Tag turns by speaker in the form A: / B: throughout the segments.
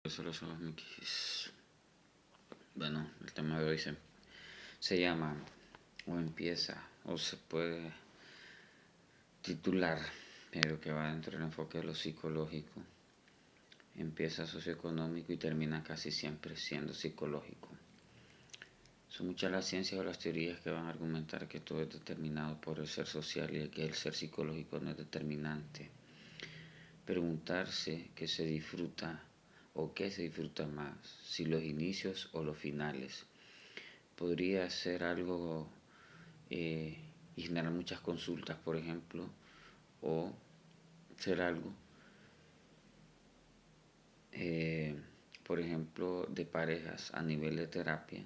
A: Solo somos Mikis. Bueno, el tema de hoy se llama o empieza o se puede titular, pero que va dentro del enfoque de lo psicológico. Empieza socioeconómico y termina casi siempre siendo psicológico. Son muchas las ciencias o las teorías que van a argumentar que todo es determinado por el ser social y que el ser psicológico no es determinante. Preguntarse qué se disfruta o qué se disfruta más, si los inicios o los finales. Podría ser algo y generar muchas consultas, por ejemplo, o ser algo, eh, por ejemplo, de parejas a nivel de terapia,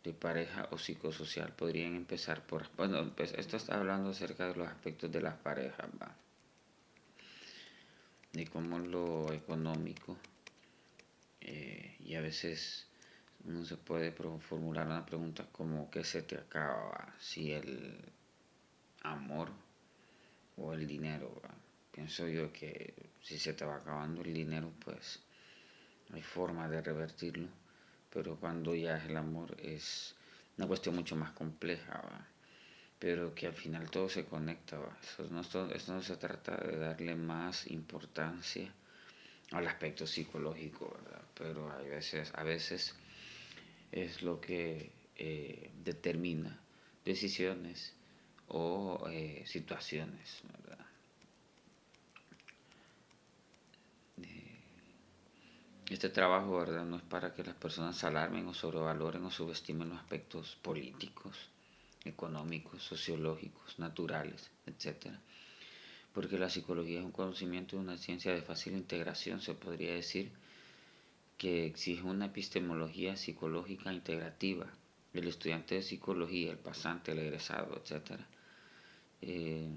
A: de pareja o psicosocial. Podrían empezar por, bueno, pues esto está hablando acerca de los aspectos de las parejas, ¿va? De cómo lo económico, y a veces uno se puede formular una pregunta como ¿qué se te acaba? Si el amor o el dinero, ¿va? Pienso yo que si se te va acabando el dinero, pues hay forma de revertirlo, pero cuando ya es el amor es una cuestión mucho más compleja, ¿va? Pero que al final todo se conecta, ¿va? Esto no se trata de darle más importancia al aspecto psicológico, ¿verdad? Pero a veces es lo que determina decisiones o situaciones, ¿verdad? Este trabajo, ¿verdad?, no es para que las personas se alarmen o sobrevaloren o subestimen los aspectos políticos, económicos, sociológicos, naturales, etc. Porque la psicología es un conocimiento de una ciencia de fácil integración, se podría decir que exige una epistemología psicológica integrativa. El estudiante de psicología, el pasante, el egresado, etc., eh,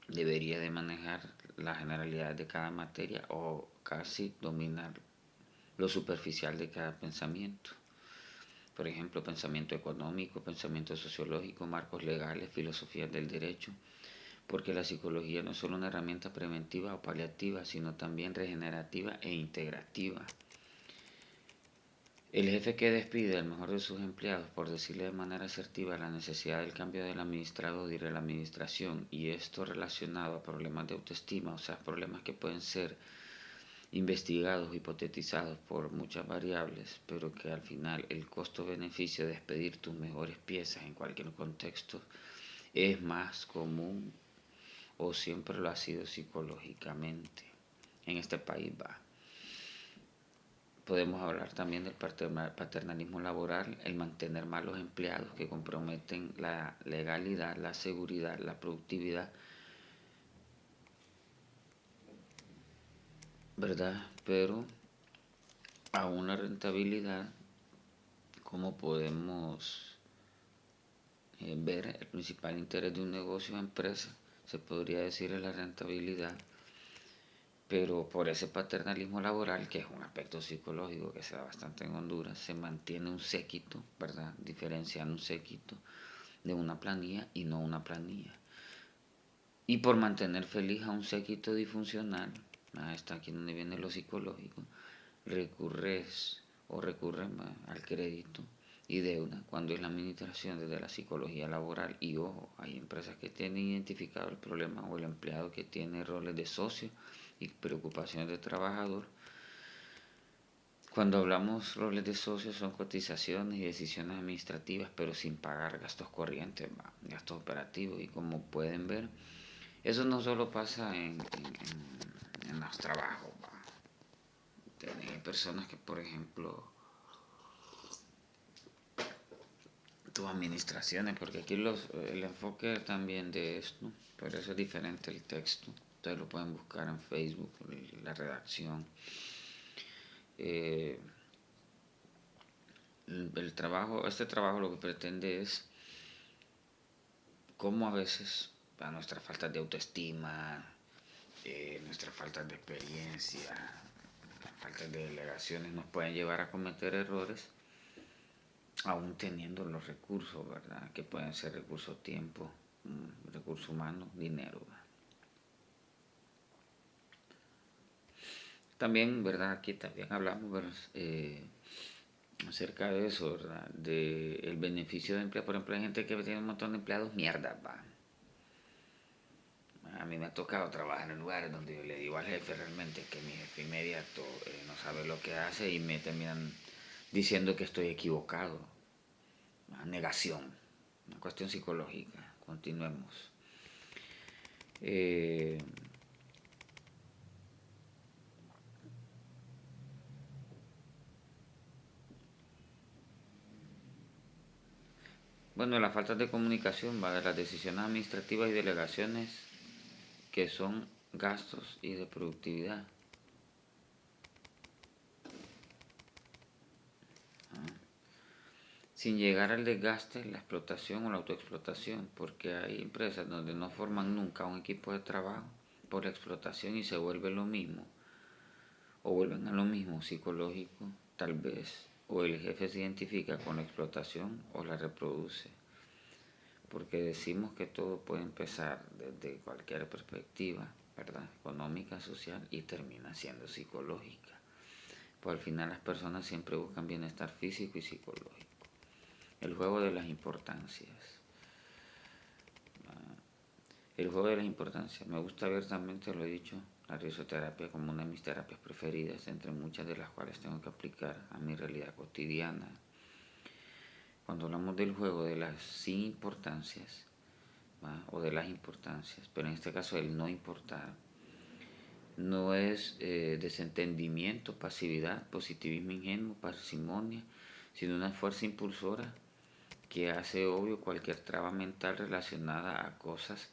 A: debería de manejar la generalidad de cada materia o casi dominar lo superficial de cada pensamiento. Por ejemplo, pensamiento económico, pensamiento sociológico, marcos legales, filosofías del derecho, porque la psicología no es solo una herramienta preventiva o paliativa, sino también regenerativa e integrativa. El jefe que despide al mejor de sus empleados por decirle de manera asertiva la necesidad del cambio del administrado dirá la administración, y esto relacionado a problemas de autoestima, o sea, problemas que pueden ser investigados, hipotetizados por muchas variables, pero que al final el costo-beneficio de despedir tus mejores piezas en cualquier contexto es más común o siempre lo ha sido psicológicamente. En este país va. Podemos hablar también del paternalismo laboral, el mantener mal los empleados que comprometen la legalidad, la seguridad, la productividad, ¿verdad? Pero a una rentabilidad, como podemos ver, el principal interés de un negocio o empresa, se podría decir, es la rentabilidad, pero por ese paternalismo laboral, que es un aspecto psicológico que se da bastante en Honduras, se mantiene un séquito, ¿verdad? Diferenciando un séquito de una planilla y no una planilla. Y por mantener feliz a un séquito disfuncional, está aquí donde viene lo psicológico, recurres o recurren al crédito y deuda cuando es la administración desde la psicología laboral. Y ojo, hay empresas que tienen identificado el problema o el empleado que tiene roles de socio y preocupaciones de trabajador. Cuando hablamos roles de socio son cotizaciones y decisiones administrativas, pero sin pagar gastos corrientes, gastos operativos. Y como pueden ver, eso no solo pasa en los trabajos. Hay personas que, por ejemplo, tus administraciones, porque aquí el enfoque también de esto, por eso es diferente el texto. Ustedes lo pueden buscar en Facebook, la redacción. Eh, este trabajo lo que pretende es cómo a veces a nuestra falta de autoestima, nuestra falta de experiencia, falta de delegaciones nos pueden llevar a cometer errores aún teniendo los recursos, ¿verdad? Que pueden ser recursos tiempo, recursos humanos, dinero, ¿verdad? También, ¿verdad? Aquí también hablamos, ¿verdad? Acerca de eso, ¿verdad? De el beneficio de empleo. Por ejemplo, hay gente que tiene un montón de empleados, mierda, va. A mí me ha tocado trabajar en lugares donde yo le digo al jefe realmente que mi jefe inmediato no sabe lo que hace y me terminan diciendo que estoy equivocado. Una negación, una cuestión psicológica. Continuemos. Eh, bueno, la falta de comunicación va de las decisiones administrativas y delegaciones que son gastos y de productividad. Sin llegar al desgaste, la explotación o la autoexplotación, porque hay empresas donde no forman nunca un equipo de trabajo por explotación y se vuelve lo mismo, o vuelven a lo mismo psicológico, tal vez, o el jefe se identifica con la explotación o la reproduce, porque decimos que todo puede empezar desde cualquier perspectiva, ¿verdad? Económica, social y termina siendo psicológica. Pues al final las personas siempre buscan bienestar físico y psicológico. El juego de las importancias. El juego de las importancias. Me gusta ver también, te lo he dicho, la risoterapia como una de mis terapias preferidas, entre muchas de las cuales tengo que aplicar a mi realidad cotidiana. Cuando hablamos del juego de las sin importancias, ¿va? O de las importancias, pero en este caso el no importar, no es desentendimiento, pasividad, positivismo ingenuo, parsimonia, sino una fuerza impulsora que hace obvio cualquier traba mental relacionada a cosas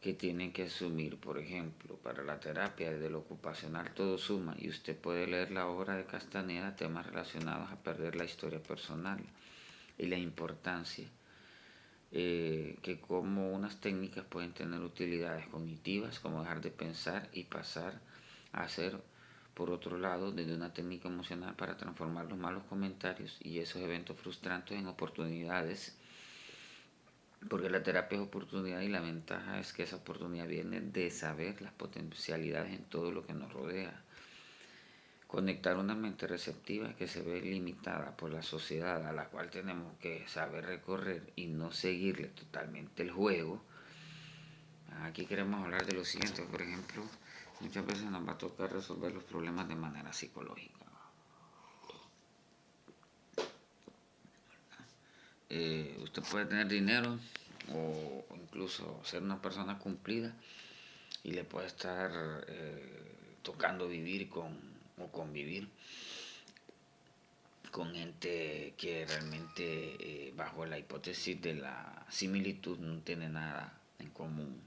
A: que tienen que asumir. Por ejemplo, para la terapia desde lo ocupacional todo suma y usted puede leer la obra de Castaneda, temas relacionados a perder la historia personal y la importancia que como unas técnicas pueden tener utilidades cognitivas como dejar de pensar y pasar a hacer por otro lado desde una técnica emocional para transformar los malos comentarios y esos eventos frustrantes en oportunidades, porque la terapia es oportunidad y la ventaja es que esa oportunidad viene de saber las potencialidades en todo lo que nos rodea. Conectar una mente receptiva que se ve limitada por la sociedad a la cual tenemos que saber recorrer y no seguirle totalmente el juego. Aquí queremos hablar de lo siguiente, por ejemplo, muchas veces nos va a tocar resolver los problemas de manera psicológica. Usted puede tener dinero o incluso ser una persona cumplida y le puede estar tocando vivir o convivir con gente que realmente bajo la hipótesis de la similitud no tiene nada en común.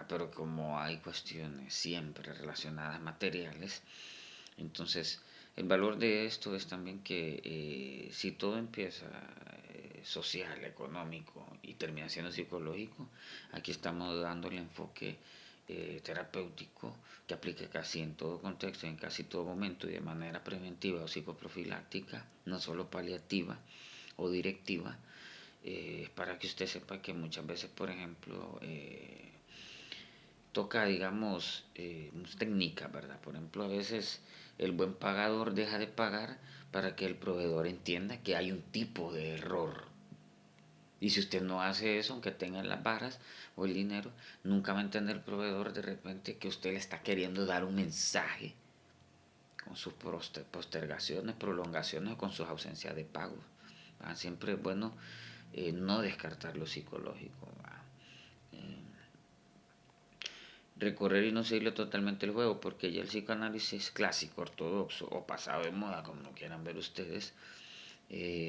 A: Pero como hay cuestiones siempre relacionadas materiales, entonces el valor de esto es también que si todo empieza social, económico y termina siendo psicológico, aquí estamos dando el enfoque terapéutico que aplica casi en todo contexto, en casi todo momento y de manera preventiva o psicoprofiláctica, no solo paliativa o directiva, para que usted sepa que muchas veces, por ejemplo, toca, digamos, técnicas, ¿verdad? Por ejemplo, a veces el buen pagador deja de pagar para que el proveedor entienda que hay un tipo de error. Y si usted no hace eso, aunque tenga las varas o el dinero, nunca va a entender el proveedor de repente que usted le está queriendo dar un mensaje con sus postergaciones, prolongaciones o con sus ausencias de pago. Siempre es bueno no descartar lo psicológico. Recorrer y no seguirle totalmente el juego, porque ya el psicoanálisis clásico, ortodoxo o pasado de moda, como lo quieran ver ustedes,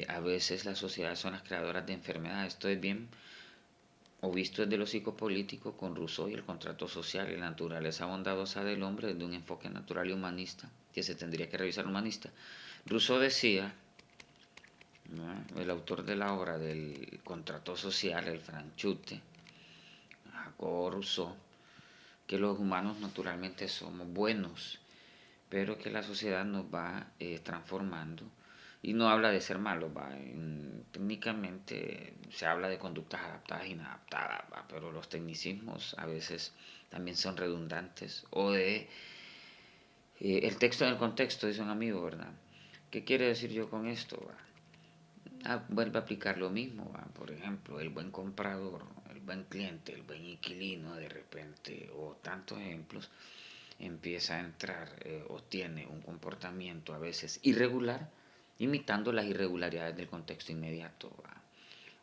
A: a veces las sociedades son las creadoras de enfermedades. Esto es bien o visto desde lo psicopolítico con Rousseau y el contrato social y la naturaleza bondadosa del hombre desde un enfoque natural y humanista, que se tendría que revisar humanista. Rousseau decía, ¿no?, el autor de la obra del contrato social, el Franchute, Jacobo Rousseau, que los humanos naturalmente somos buenos, pero que la sociedad nos va transformando. Y no habla de ser malo, ¿va? Técnicamente se habla de conductas adaptadas e inadaptadas, ¿va? Pero los tecnicismos a veces también son redundantes o de El texto en el contexto, dice un amigo, ¿verdad? ¿Qué quiere decir yo con esto? Va? Vuelve a aplicar lo mismo, ¿va? Por ejemplo, el buen comprador, el buen cliente, el buen inquilino, de repente, o tantos ejemplos, empieza a entrar o tiene un comportamiento a veces irregular, imitando las irregularidades del contexto inmediato, ¿va?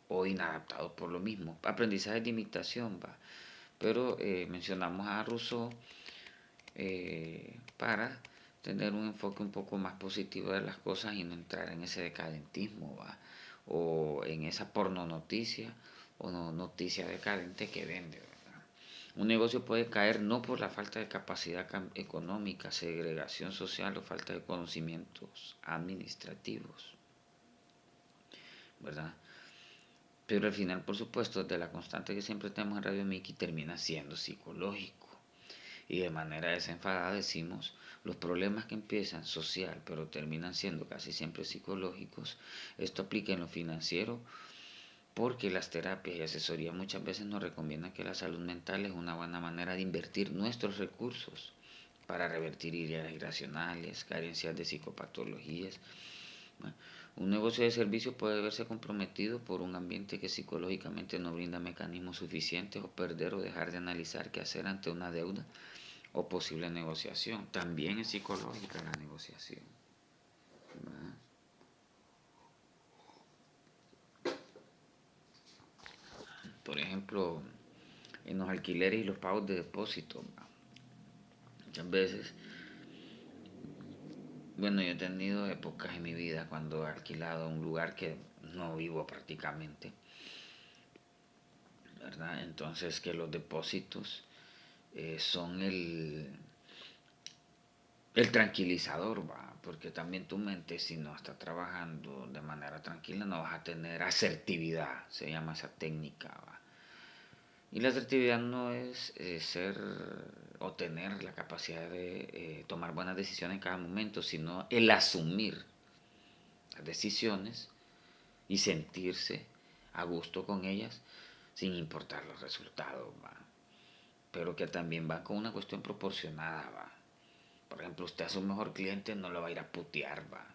A: O inadaptado por lo mismo. Aprendizaje de imitación, ¿va? Pero mencionamos a Rousseau para tener un enfoque un poco más positivo de las cosas y no entrar en ese decadentismo, ¿va? O en esa porno noticia o no, noticia decadente que vende, ¿verdad? Un negocio puede caer no por la falta de capacidad económica, segregación social o falta de conocimientos administrativos, ¿verdad? Pero al final, por supuesto, de la constante que siempre tenemos en Radio Miki, termina siendo psicológico. Y de manera desenfadada decimos, los problemas que empiezan social, pero terminan siendo casi siempre psicológicos, esto aplica en lo financiero, porque las terapias y asesoría muchas veces nos recomiendan que la salud mental es una buena manera de invertir nuestros recursos para revertir ideas irracionales, carencias de psicopatologías. Bueno, un negocio de servicio puede verse comprometido por un ambiente que psicológicamente no brinda mecanismos suficientes o perder o dejar de analizar qué hacer ante una deuda o posible negociación. También es psicológica la negociación. ¿Verdad? Por ejemplo, en los alquileres y los pagos de depósito. Muchas veces, bueno, yo he tenido épocas en mi vida cuando he alquilado un lugar que no vivo prácticamente, ¿verdad? Entonces que los depósitos son el tranquilizador, va, porque también tu mente, si no está trabajando de manera tranquila, no vas a tener asertividad, se llama esa técnica, va. Y la asertividad no es ser o tener la capacidad de tomar buenas decisiones en cada momento, sino el asumir las decisiones y sentirse a gusto con ellas sin importar los resultados, va. Pero que también va con una cuestión proporcionada, va. Por ejemplo, usted a su mejor cliente no lo va a ir a putear, va.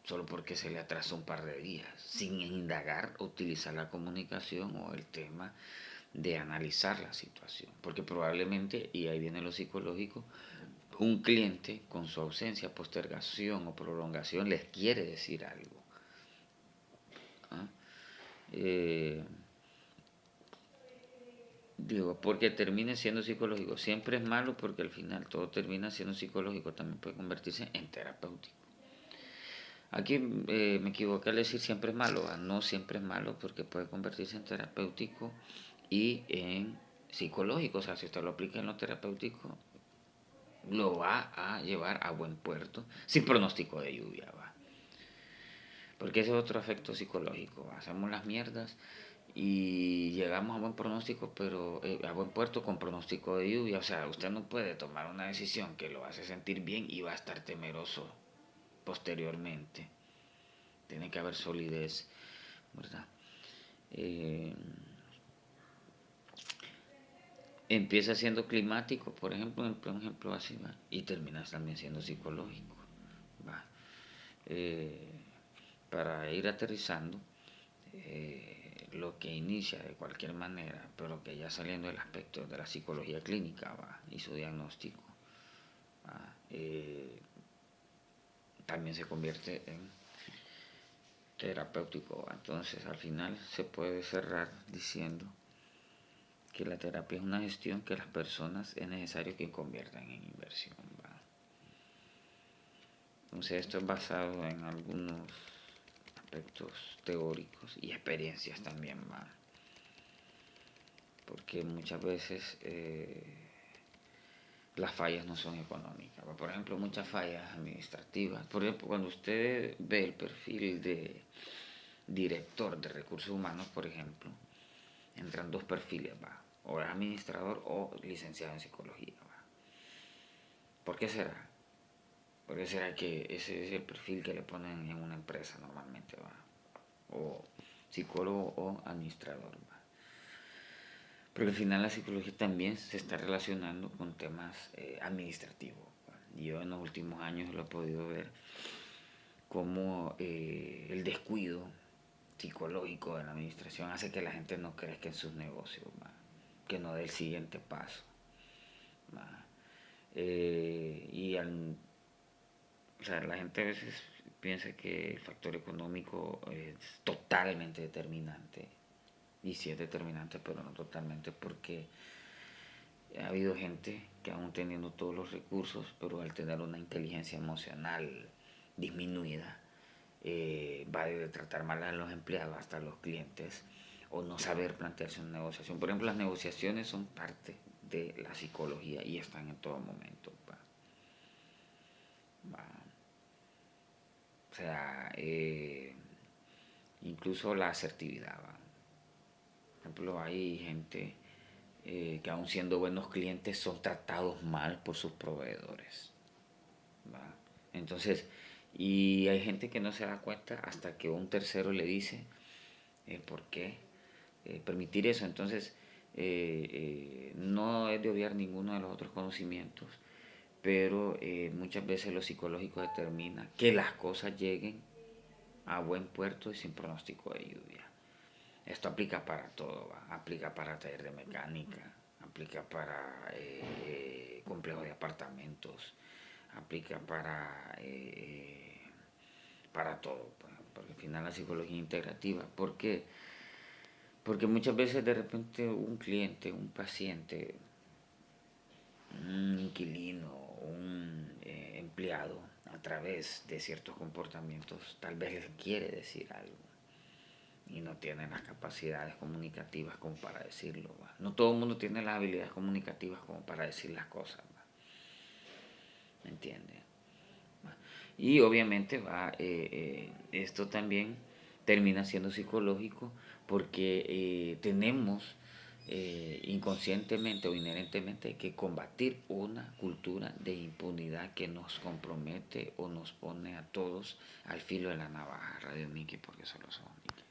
A: Solo porque se le atrasó un par de días, sin indagar, utilizar la comunicación o el tema de analizar la situación. Porque probablemente, y ahí viene lo psicológico, un cliente con su ausencia, postergación o prolongación les quiere decir algo. ¿Ah? Eh, Digo, porque termine siendo psicológico. Siempre es malo porque al final todo termina siendo psicológico. También puede convertirse en terapéutico. Aquí me equivoqué al decir siempre es malo. No siempre es malo porque puede convertirse en terapéutico y en psicológico. O sea, si usted lo aplica en lo terapéutico, lo va a llevar a buen puerto sin pronóstico de lluvia, va. Porque ese es otro efecto psicológico. Hacemos las mierdas y llegamos a buen pronóstico, pero a buen puerto con pronóstico de lluvia. O sea, usted no puede tomar una decisión que lo hace sentir bien y va a estar temeroso posteriormente. Tiene que haber solidez, ¿verdad? Eh, Empieza siendo climático, por ejemplo, un ejemplo así, ¿va? Y termina también siendo psicológico, ¿va? Eh, para ir aterrizando, lo que inicia de cualquier manera, pero que ya saliendo del aspecto de la psicología clínica, ¿va? Y su diagnóstico, ¿va? También se convierte en terapéutico, ¿va? Entonces al final se puede cerrar diciendo que la terapia es una gestión que las personas es necesario que conviertan en inversión, ¿va? Entonces esto es basado en algunos aspectos teóricos y experiencias también, ¿va? Porque muchas veces las fallas no son económicas. Por ejemplo, muchas fallas administrativas. Por ejemplo, cuando usted ve el perfil de director de recursos humanos, por ejemplo, entran dos perfiles, ¿va? O es administrador o licenciado en psicología, ¿va? ¿Por qué será? ¿Por qué será que ese es el perfil que le ponen en una empresa normalmente, ¿va? O psicólogo o administrador, ¿va? Porque al final la psicología también se está relacionando con temas administrativos, ¿va? Yo en los últimos años lo he podido ver como el descuido psicológico de la administración hace que la gente no crezca en sus negocios, ¿va? Que no dé el siguiente paso. ¿Va? Y o sea, la gente a veces piensa que el factor económico es totalmente determinante. Y sí es determinante, pero no totalmente, porque ha habido gente que aún teniendo todos los recursos, pero al tener una inteligencia emocional disminuida, va a tratar mal a los empleados, hasta a los clientes, o no saber plantearse una negociación. Por ejemplo, las negociaciones son parte de la psicología y están en todo momento. Va, va. O sea, incluso la asertividad. ¿Va? Por ejemplo, hay gente que aun siendo buenos clientes son tratados mal por sus proveedores. ¿Va? Entonces, y hay gente que no se da cuenta hasta que un tercero le dice por qué permitir eso. Entonces, no es de odiar ninguno de los otros conocimientos, pero muchas veces lo psicológico determina que las cosas lleguen a buen puerto y sin pronóstico de lluvia. Esto aplica para todo, ¿va? Aplica para taller de mecánica, aplica para complejo de apartamentos, aplica para todo, pues, porque al final la psicología integrativa. ¿Por qué? Porque muchas veces de repente un cliente, un paciente, un inquilino, un empleado, a través de ciertos comportamientos, tal vez les quiere decir algo y no tiene las capacidades comunicativas como para decirlo. ¿Va? No todo el mundo tiene las habilidades comunicativas como para decir las cosas. ¿Va? ¿Me entiendes? Y obviamente esto también termina siendo psicológico porque tenemos inconscientemente o inherentemente que combatir una cultura de impunidad que nos compromete o nos pone a todos al filo de la navaja. Radio Miki, porque solo son Miki.